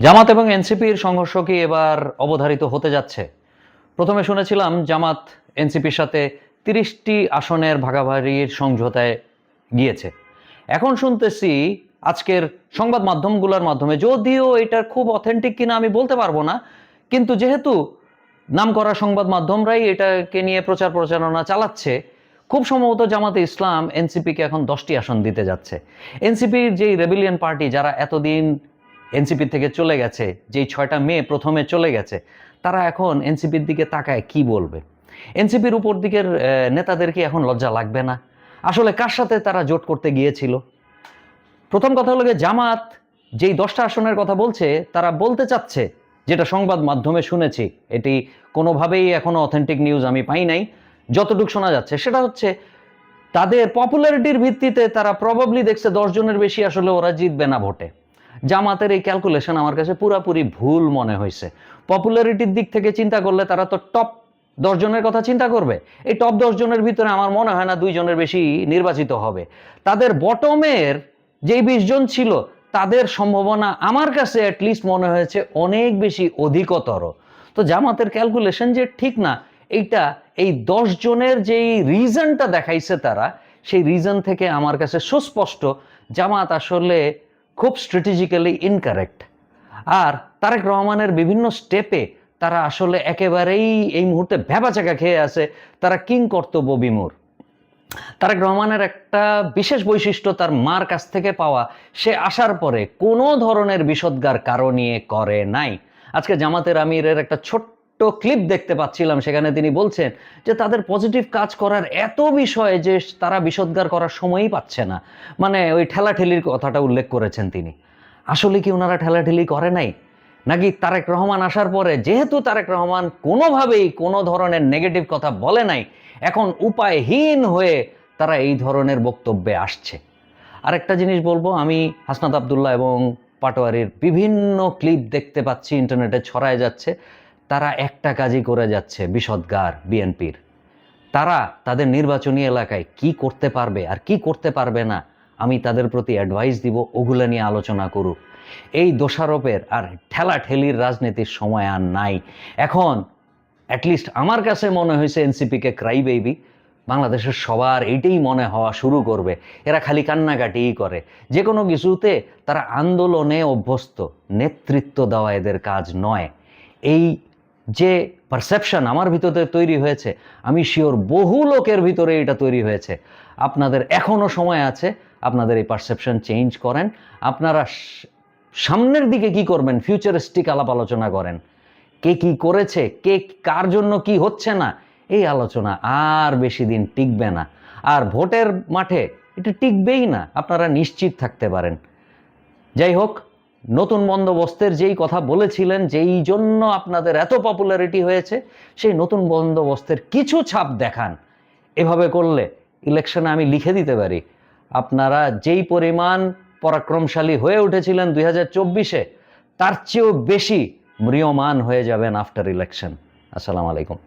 জামাত এবং এনসিপির সংঘর্ষ কি এবার অবধারিত হতে যাচ্ছে? প্রথমে শুনেছিলাম জামাত এনসিপির সাথে ৩০টি আসনের ভাগাভাগির সমঝোতায় গিয়েছে। এখন শুনতেছি আজকের সংবাদ মাধ্যমগুলোর মাধ্যমে, যদিও এটা খুব অথেন্টিক কিনা আমি বলতে পারবো না, কিন্তু যেহেতু নামকরা সংবাদ মাধ্যমরাই এটাকে নিয়ে প্রচার প্রচারণা চালাচ্ছে, খুব সম্ভবত জামাতে ইসলাম এনসিপিকে এখন 10টি আসন দিতে যাচ্ছে। এনসিপির যেই রেবেলিয়ন পার্টি, যারা এতদিন এনসিপি থেকে চলে গেছে, যেই 6টা মে প্রথমে চলে গেছে, তারা এখন এনসিপির দিকে তাকায় কি বলবে? এনসিপির উপর দিকের নেতাদের কি এখন লজ্জা লাগবে না? আসলে কার সাথে তারা জোট করতে গিয়েছিল? প্রথম কথা হলো জামাত যেই 10টা আসনের কথা বলছে, তারা বলতে চাচ্ছে, যেটা সংবাদ মাধ্যমে শুনেছি, এটি কোনোভাবেই এখনো অথেন্টিক নিউজ আমি পাই নাই, যতটুকু শোনা যাচ্ছে সেটা হচ্ছে তাদের পপুলারিটির ভিত্তিতে তারা প্রবাবলি দেখছে 10 জনের বেশি আসলে ওরা জিতবে না ভোটে। জামাতের এই ক্যালকুলেশন আমার কাছে পুরাপুরি ভুল মনে হয়েছে। পপুলারিটির দিক থেকে চিন্তা করলে তারা তো টপ 10 জনের কথা চিন্তা করবে। এই টপ 10 জনের ভিতরে আমার মনে হয় না 2 জনের বেশি নির্বাচিত হবে। তাদের বটমের যেই 20 জন ছিল, তাদের সম্ভাবনা আমার কাছে অ্যাটলিস্ট মনে হয়েছে অনেক বেশি অধিকতর। তো জামাতের ক্যালকুলেশন যে ঠিক না, এইটা এই 10 জনের যেই রিজনটা দেখাইছে তারা, সেই রিজন থেকে আমার কাছে সুস্পষ্ট জামাত আসলে খুব স্ট্র্যাটেজিক্যালি ইনকারেক্ট। আর তারেক রহমানের বিভিন্ন স্টেপে তারা আসলে একেবারেই এই মুহূর্তে ভ্যাবাচাকা খেয়ে আছে, তারা কিং কর্তব্য বিমূঢ়। তারেক রহমানের একটা বিশেষ বৈশিষ্ট্য তার মার কাছ থেকে পাওয়া, সে আসার পরে কোনো ধরনের বিষোদ্গার কারো নিয়ে করে নাই। আজকে জামাতের আমিরের একটা ছোট্ট ক্লিপ দেখতে পাচ্ছিলাম, সেখানে তিনি বলছেন যে তাদের পজিটিভ কাজ করার এত বিষয় যে তারা বিষোদ্গার করার সময়ই পাচ্ছে না। মানে ওই ঠেলাঠেলির কথাটা উল্লেখ করেছেন তিনি। আসলে কি ওনারা ঠেলাঠেলি করে নাই, নাকি তারেক রহমান আসার পরে যেহেতু তারেক রহমান কোনোভাবেই কোনো ধরনের নেগেটিভ কথা বলে নাই, এখন উপায়হীন হয়ে তারা এই ধরনের বক্তব্যে আসছে? আরেকটা জিনিস বলবো, আমি হাসনাত আবদুল্লাহ এবং পাটোয়ারির বিভিন্ন ক্লিপ দেখতে পাচ্ছি, ইন্টারনেটে ছড়ায় যাচ্ছে। তারা একটা কাজই করে যাচ্ছে, বিষোদ্গার বিএনপির। তারা তাদের নির্বাচনী এলাকায় কি করতে পারবে আর কি করতে পারবে না, আমি তাদের প্রতি অ্যাডভাইস দিব ওগুলো নিয়ে আলোচনা করুক। এই দোষারোপের আর ঠেলাঠেলির রাজনীতির সময় আর নাই। এখন অ্যাটলিস্ট আমার কাছে মনে হয়েছে এনসিপিকে ক্রাই বেবি বাংলাদেশের সবার এইটাই মনে হওয়া শুরু করবে। এরা খালি কান্নাকাটিই করে, যে কোনো কিছুতে তারা আন্দোলনে অভ্যস্ত, নেতৃত্ব দেওয়া এদের কাজ নয়। এই যে পারসেপশন আমার ভিতরে তৈরি হয়েছে, আমি শিওর বহু লোকের ভিতরে এটা তৈরি হয়েছে। আপনাদের এখনো সময় আছে, আপনাদের এই পারসেপশন চেঞ্জ করেন। আপনারা সামনের দিকে কি করবেন, ফিউচারিস্টিক আলাপ আলোচনা করেন। কে কি করেছে, কে কার জন্য কি হচ্ছে না, এই আলোচনা আর বেশি দিন টিকবে না। আর ভোটের মাঠে এটা টিকবেই না, আপনারা নিশ্চিত থাকতে পারেন। যাই হোক, নতুন বন্দোবস্তের যেই কথা বলেছিলেন, যেই জন্য আপনাদের এত পপুলারিটি হয়েছে, সেই নতুন বন্দোবস্তের কিছু ছাপ দেখান। এভাবে করলে ইলেকশনে আমি লিখে দিতে পারি, আপনারা যেই পরিমাণ পরাক্রমশালী হয়ে উঠেছিলেন 2024-এ, তার চেয়েও বেশি ম্রিয়মান হয়ে যাবেন আফটার ইলেকশন। আসসালামু আলাইকুম।